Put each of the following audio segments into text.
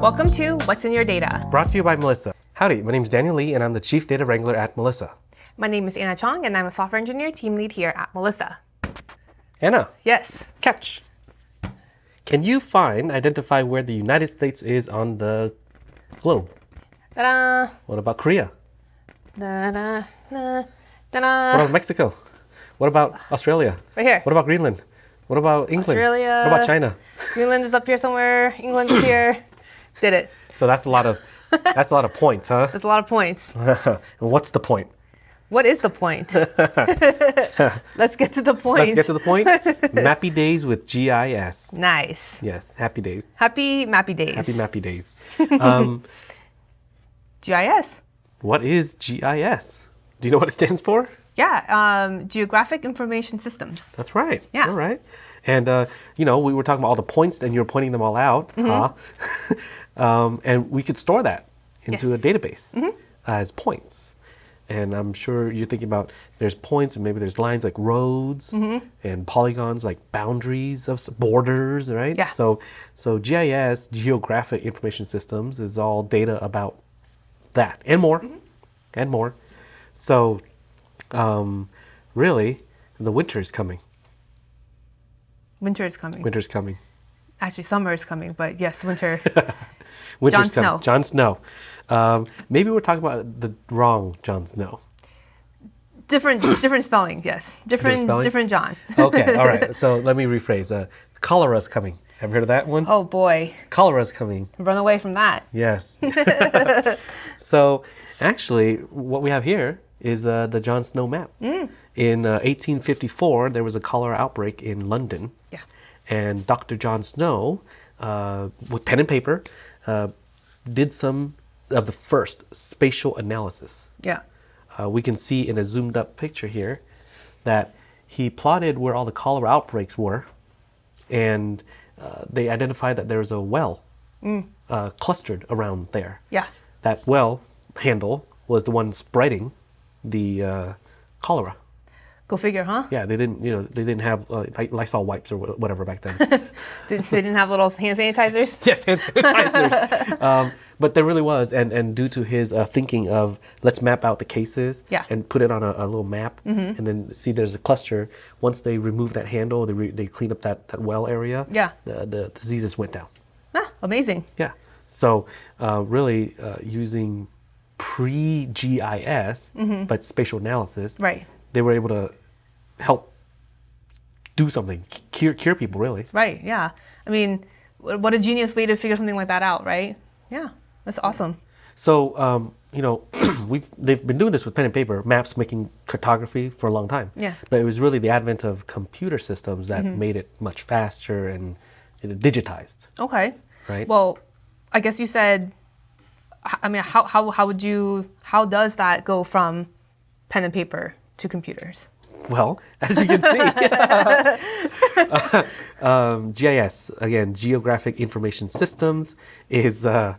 Welcome to What's in Your Data. Brought to you by Melissa. Howdy, my name is Daniel Lee and I'm the Chief Data Wrangler at Melissa. My name is Anna Chong and I'm a software engineer team lead here at Melissa. Anna. Yes. Catch. Can you identify where the United States is on the globe? Ta-da! What about Korea? Da-da, da, What da-da. about Mexico? What about Australia? Right here. What about Greenland? What about England? Australia. What about China? Greenland is up here somewhere. England is here. Did it. So that's a lot of points, huh? That's a lot of points. And what's the point? What is the point? Let's get to the point. Let's get to the point. Mappy days with GIS. Nice. Yes, happy days. Happy Mappy Days. Happy mappy days. GIS. What is GIS? Do you know what it stands for? Yeah, Geographic Information Systems. That's right. Yeah. All right. And, we were talking about all the points and you were pointing them all out. And we could store that into Yes. a database as points. And I'm sure you're thinking about there's points and maybe there's lines like roads and polygons like boundaries of borders, right? Yeah. So GIS, Geographic Information Systems, is all data about that and more, and more. So really, the winter is coming. Winter is coming. Winter's coming. Actually, summer is coming, but yes, winter. Winter's Jon coming. Snow. Jon Snow. Maybe we're talking about the wrong Jon Snow. Different spelling, yes. Different John. Okay, all right. So let me rephrase. Cholera's coming. Have you heard of that one? Oh boy, Cholera's coming. run away from that. Yes. So actually, what we have here is the Jon Snow map. In 1854, there was a cholera outbreak in London. Yeah. And Dr. Jon Snow, with pen and paper, did some of the first spatial analysis. Yeah. We can see in a zoomed up picture here that he plotted where all the cholera outbreaks were, and they identified that there was a well clustered around there. Yeah. That well handle was the one spreading the cholera. Go figure, huh? Yeah, they didn't have Lysol wipes or whatever back then. They didn't have little hand sanitizers? Yes, hand sanitizers. But there really was, and due to his thinking of let's map out the cases and put it on a little map, and then see there's a cluster. Once they remove that handle, they clean up that well area. Yeah. The diseases went down. Ah, amazing. Yeah. So really using pre-GIS, but spatial analysis, Right. they were able to help do something, cure people, really. Right, yeah. I mean, what a genius way to figure something like that out, right? Yeah, that's awesome. So, they've been doing this with pen and paper, maps, making cartography for a long time. Yeah. But it was really the advent of computer systems that made it much faster and digitized. Okay. Right. Well, I guess you said, I mean, how does that go from pen and paper to computers? Well, as you can see, GIS, again, Geographic Information Systems, is a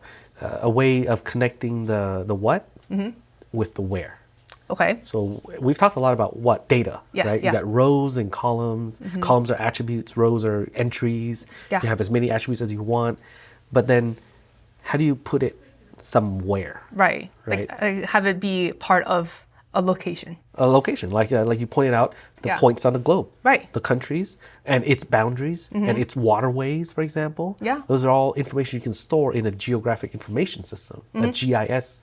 way of connecting the what with the where. Okay. So we've talked a lot about what data, right? Yeah. You got rows and columns. Columns are attributes, rows are entries. Yeah. You have as many attributes as you want. But then how do you put it somewhere? Right. Right. Like have it be part of a location. A location, like you pointed out, the Yeah. points on the globe, Right. the countries and its boundaries and its waterways, for example. Yeah. Those are all information you can store in a geographic information system, a GIS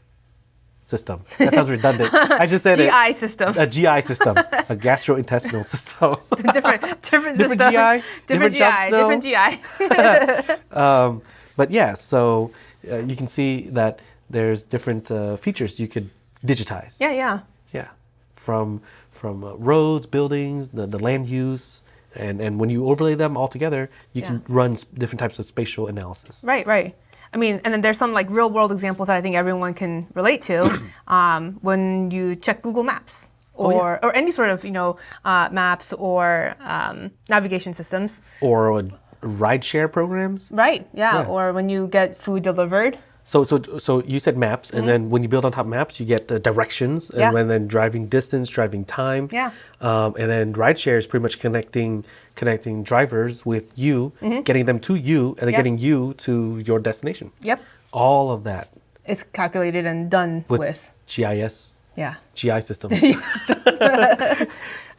system. That sounds redundant. I just said GI system. A GI system, a gastrointestinal system. different system. GI, Different Jon GI. Snow. Different GI. But yeah, so you can see that there's different features you could digitize. Yeah. Yeah, from roads, buildings, the land use, and when you overlay them all together, you can run different types of spatial analysis. Right. I mean, and then there's some like real world examples that I think everyone can relate to when you check Google Maps or any sort of maps or navigation systems. Or rideshare programs. Right. Yeah. Or when you get food delivered. So you said maps, and then when you build on top of maps, you get the directions, and then driving distance, driving time. Yeah. And then rideshare is pretty much connecting drivers with you, getting them to you, and then getting you to your destination. Yep. All of that It's calculated and done with GIS. Yeah. GI systems.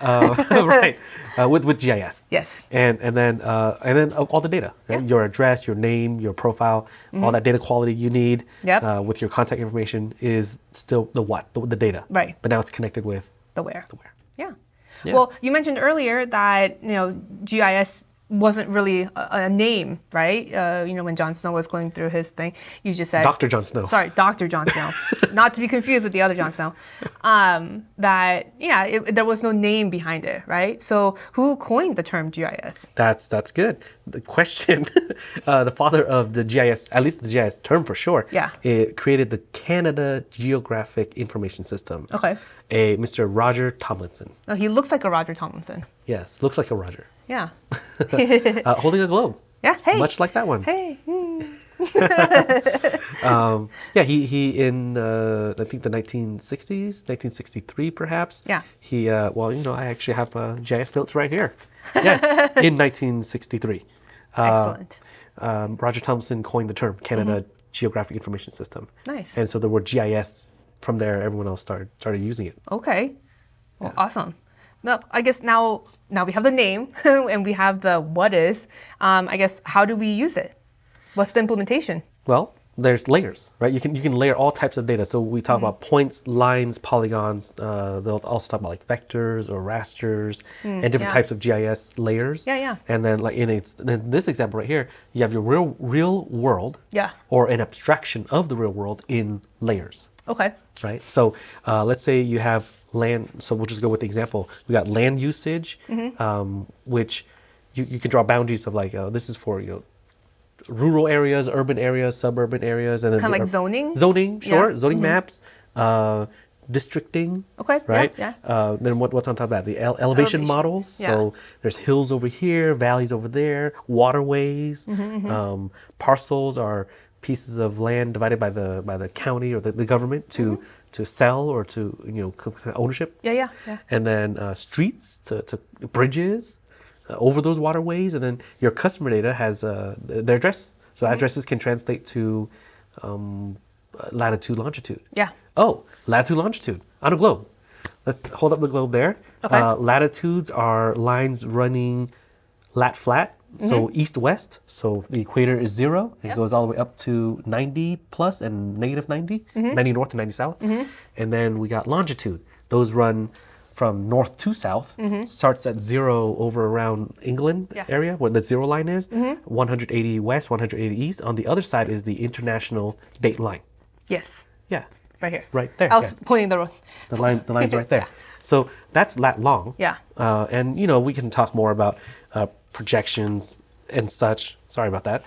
Right. With GIS. Yes. And then all the data, right? Your address, your name, your profile, all that data quality you need. Yep. With your contact information is still the data. Right. But now it's connected with the where. Yeah. Well, you mentioned earlier that GIS wasn't really a name, right? When Jon Snow was going through his thing, you just said Dr. Jon Snow. Sorry, Dr. Jon Snow, not to be confused with the other Jon Snow. There was no name behind it, right? So who coined the term GIS? That's good. The question, the father of the GIS, at least the GIS term for sure. Yeah. It created the Canada Geographic Information System. Okay. A Mr. Roger Tomlinson. Oh, he looks like a Roger Tomlinson. Yes, looks like a Roger. Yeah. Holding a globe. Yeah. Hey. Much like that one. Hey. He in I think the 1960s, 1963 perhaps. Yeah. He I actually have GIS notes right here. Yes, in 1963. Excellent. Roger Thomson coined the term Canada Geographic Information System. Nice. And so the word GIS, from there, everyone else started using it. Okay. Well, awesome. No, I guess now we have the name and we have the what is. I guess how do we use it? What's the implementation? Well, there's layers, right? You can layer all types of data. So we talk about points, lines, polygons. They'll also talk about like vectors or rasters and different types of GIS layers. Yeah. And then like in this example right here, you have your real world. Yeah. Or an abstraction of the real world in layers. Okay. Right. So let's say you have land. So we'll just go with the example. We got land usage, which you can draw boundaries of like this is for rural areas, urban areas, suburban areas, and then kind of like zoning. Zoning, sure. Zoning maps, districting. Okay. Right. Yeah. Then what's on top of that? The elevation models. Yeah. So there's hills over here, valleys over there, waterways. Parcels are pieces of land divided by the county or the government to sell or to ownership. Yeah. And then streets to bridges over those waterways, and then your customer data has their address. So addresses can translate to latitude, longitude. Yeah. Oh, latitude, longitude on a globe. Let's hold up the globe there. Okay. Latitudes are lines running lat-flat. So east-west, so the equator is 0. It goes all the way up to 90 plus and negative 90, 90 north and 90 south. And then we got longitude. Those run from north to south, starts at 0 over around England area, where the 0 line is, 180 west, 180 east. On the other side is the international date line. Yes. Yeah. Right here. Right there. I was pointing the line's right there. So that's lat long. Yeah. And we can talk more about projections and such. Sorry about that.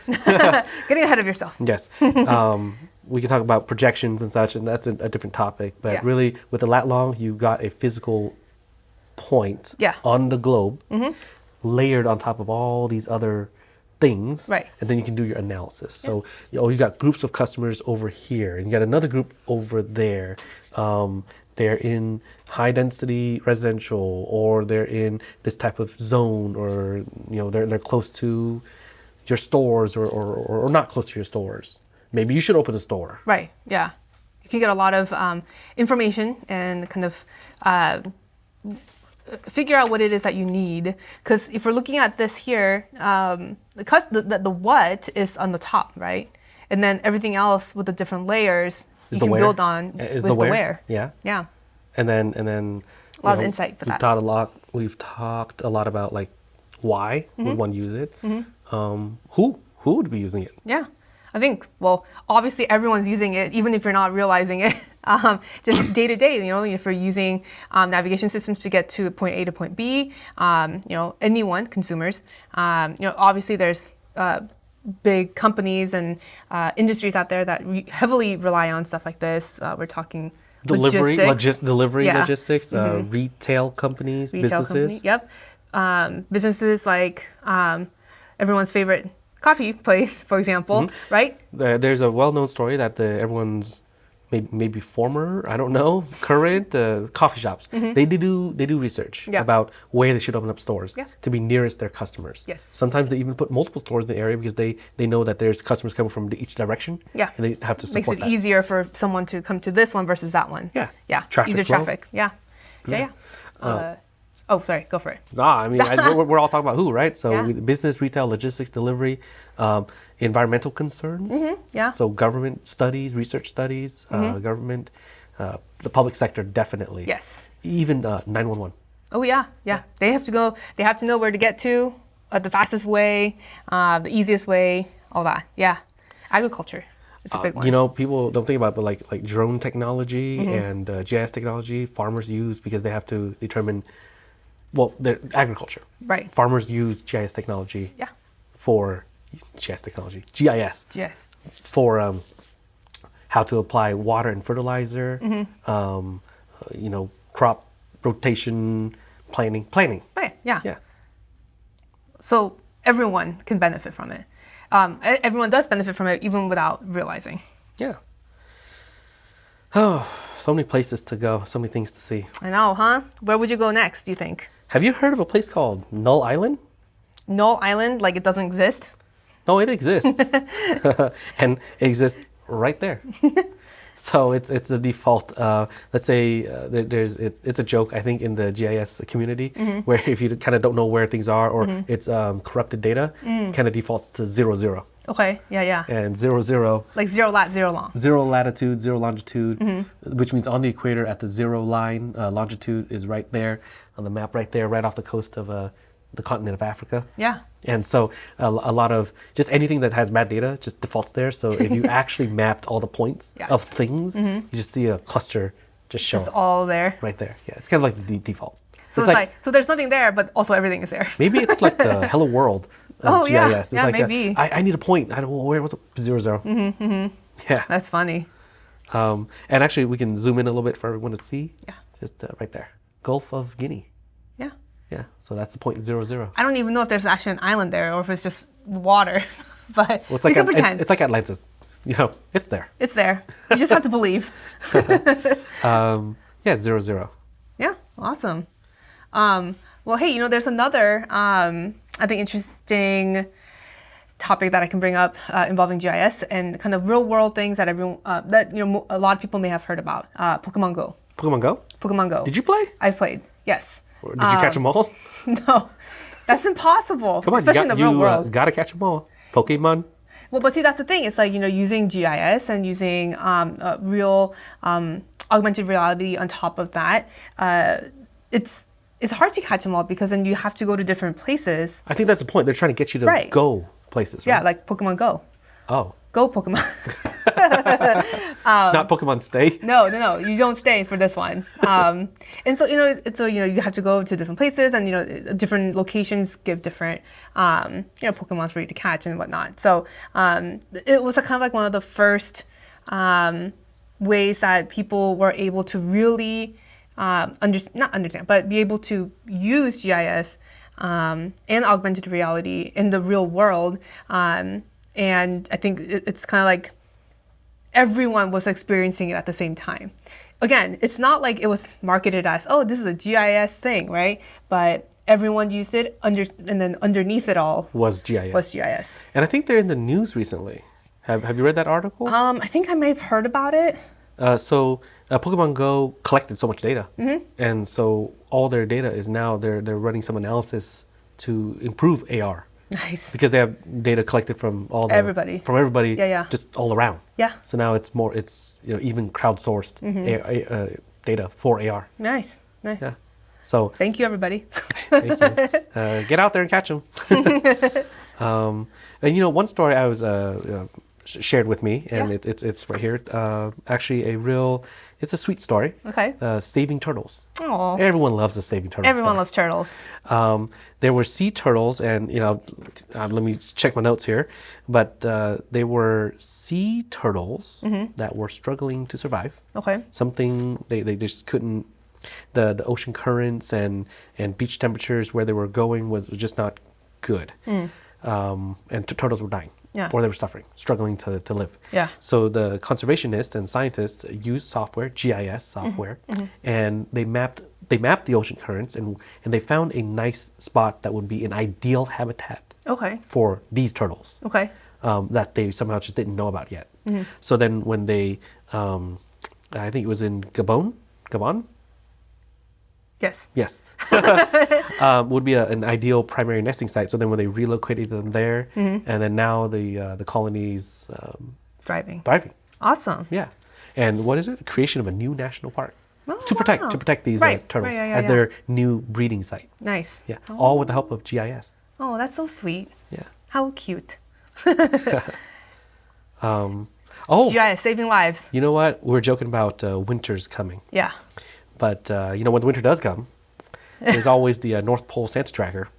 Getting ahead of yourself. Yes. We can talk about projections and such, and that's a different topic. But really, with the lat long, you got a physical point on the globe layered on top of all these other things. Right. And then you can do your analysis. So you got groups of customers over here, and you got another group over there. They're in high density residential, or they're in this type of zone, or they're close to your stores, or not close to your stores. Maybe you should open a store. Right. Yeah. You can get a lot of information and kind of figure out what it is that you need. Because if we're looking at this here, the what is on the top, right? And then everything else with the different layers you can build on is the where. Yeah. Yeah. And then a lot of insight for that. We've talked a lot about like why would one use it? Who would be using it? Yeah. I think, obviously everyone's using it, even if you're not realizing it. Just day to day, if you're using navigation systems to get to point A to point B, anyone, consumers, obviously there's big companies and industries out there that heavily rely on stuff like this. We're talking logistics, retail companies, businesses. Businesses like everyone's favorite coffee place, for example, right? There's a well-known story that everyone's maybe former, I don't know, current coffee shops. They do research about where they should open up stores to be nearest their customers. Yes. Sometimes they even put multiple stores in the area because they know that there's customers coming from each direction. Yeah. And they have to support that. Makes it easier for someone to come to this one versus that one. Yeah. Yeah. Traffic easier flow. traffic. Yeah. Oh, sorry. Go for it. Nah, I mean, we're all talking about who, right? So Yeah. business, retail, logistics, delivery, environmental concerns. Yeah. So government studies, research studies, government, the public sector, definitely. Yes. Even 911. Oh yeah, yeah. They have to go. They have to know where to get to, the fastest way, the easiest way, all that. Yeah. Agriculture is a big one. You know, people don't think about it, but like drone technology and GIS technology, farmers use because they have to determine, well, their agriculture. Right. Farmers use GIS technology. Yeah. For GIS technology, GIS. Yes. For how to apply water and fertilizer, you know, crop rotation, planning. Right. Yeah. Yeah. So everyone can benefit from it. Everyone does benefit from it even without realizing. Yeah. Oh, so many places to go, so many things to see. I know, huh? Where would you go next, do you think? Have you heard of a place called Null Island? Null Island, like it doesn't exist? No, it exists. And it exists right there. So it's the default. Let's say it's a joke, I think, in the GIS community, where if you kind of don't know where things are or it's corrupted data, kind of defaults to 0, 0. Okay, yeah. And 0, 0. Like 0 lat, 0 long. 0 latitude, 0 longitude, which means on the equator at the 0 line, longitude is right there on the map, right there, right off the coast of the continent of Africa. Yeah. And so a lot of just anything that has bad data just defaults there. So if you actually mapped all the points of things, you just see a cluster just show Just all there. right there. Yeah, it's kind of like the default. So it's like, so there's nothing there, but also everything is there. Maybe it's like the Hello World of GIS. Yeah, It's like maybe. I need a point. I don't know where was it? 0, 0. Yeah. That's funny. And actually, we can zoom in a little bit for everyone to see. Yeah. Just right there. Gulf of Guinea. Yeah. Yeah. So that's the point 0, 0. I don't even know if there's actually an island there or if it's just water, but Well, it's we like can pretend. it's like Atlantis. You know, it's there. It's there. You just have to believe. Yeah, 0, 0. Yeah, awesome. Well, hey, there's another, I think, interesting topic that I can bring up involving GIS and kind of real world things that everyone, a lot of people may have heard about. Pokemon Go. Pokemon Go? Pokemon Go. Did you play? I played, yes. Or did you catch them all? No, that's impossible. Come on, especially in the real world. Gotta catch them all. Pokemon. Well, but see, that's the thing. It's like, using GIS and using real augmented reality on top of that. It's hard to catch them all because then you have to go to different places. I think that's the point. They're trying to get you to go places, right? Yeah, like Pokemon Go. Oh. Go Pokemon. Not Pokemon Stay. No, you don't stay for this one. And so you have to go to different places, and different locations give different Pokemon for you to catch and whatnot. So it was kind of like one of the first ways that people were able to really not understand, but be able to use GIS and augmented reality in the real world. And I think it's kind of like everyone was experiencing it at the same time. Again, it's not like it was marketed as, oh, this is a GIS thing, right? But everyone used it, and then underneath it all was GIS. And I think they're in the news recently. Have you read that article? I think I may have heard about it. So Pokemon Go collected so much data. And so all their data is now, they're running some analysis to improve AR. Nice. Because they have data collected from everybody. Yeah. Just all around. Yeah. So now it's even crowdsourced data for AR. Nice. Yeah. So thank you, everybody. Thank you. Get out there and catch them. And one story I was shared with me, and it's right here. Actually, it's a sweet story. Okay. Saving turtles. Aww. Everyone loves the saving turtles. Everyone loves turtles. There were sea turtles, and let me check my notes here. But they were sea turtles that were struggling to survive. Okay. Something they just couldn't. The ocean currents and beach temperatures where they were going was just not good. and turtles were dying. Yeah. Or they were suffering, struggling to live. Yeah. So the conservationists and scientists used software, GIS software, and they mapped the ocean currents, and they found a nice spot that would be an ideal habitat Okay. for these turtles. Okay. That they somehow just didn't know about yet. So then when they, I think it was in Gabon? Yes. Yes. Would be an ideal primary nesting site. So then when they relocated them there, and then now the colony's Thriving. Awesome. Yeah. And what is it? Creation of a new national park. Oh, to protect these Right. turtles Right, yeah, as yeah. their new breeding site. Nice. Yeah. All with the help of GIS. Oh, that's so sweet. Yeah. How cute. Oh, GIS saving lives. you know what? We were joking about winter's coming. Yeah. But, when the winter does come, there's always the North Pole Santa tracker.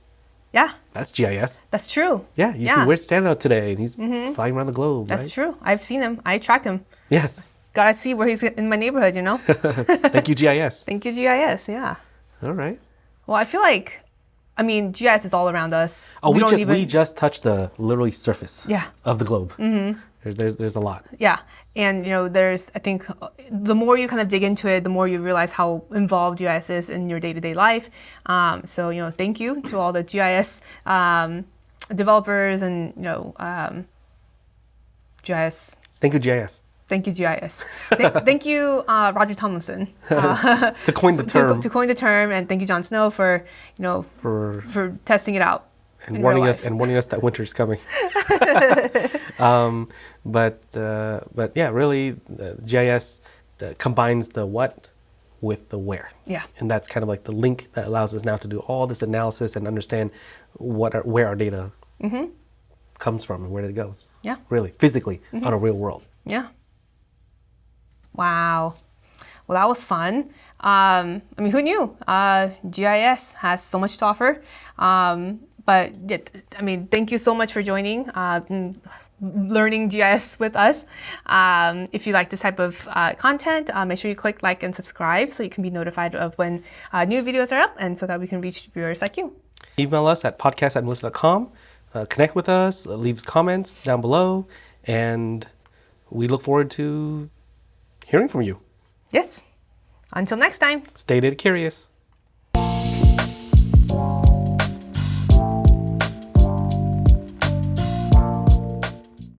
Yeah. That's GIS. That's true. Yeah, you see, where's Santa today? And he's flying around the globe, That's right? true. I've seen him. I track him. Yes. Gotta see where he's in my neighborhood, you know? Thank you, GIS. Thank you, GIS. Yeah. All right. Well, I feel like, GIS is all around us. Oh, we just touched the literally surface Yeah. of the globe. There's a lot. Yeah. And, there's, I think, the more you kind of dig into it, the more you realize how involved GIS is in your day-to-day life. So, thank you to all the GIS developers and, GIS. Thank you, GIS. Thank you, GIS. Thank you, Roger Tomlinson. To coin the term. To coin the term, and thank you, Jon Snow, for, for testing it out. And warning us that winter's coming. But yeah, really, GIS combines the what with the where. Yeah. And that's kind of like the link that allows us now to do all this analysis and understand where our data comes from and where it goes. Yeah. Really, physically, on a real world. Yeah. Wow. Well, that was fun. Who knew? GIS has so much to offer. But thank you so much for joining, learning GIS with us. If you like this type of content, make sure you click like and subscribe so you can be notified of when new videos are up and so that we can reach viewers like you. Email us at podcast@melissa.com. Connect with us, leave comments down below, and we look forward to hearing from you. Yes. Until next time. Stay data curious.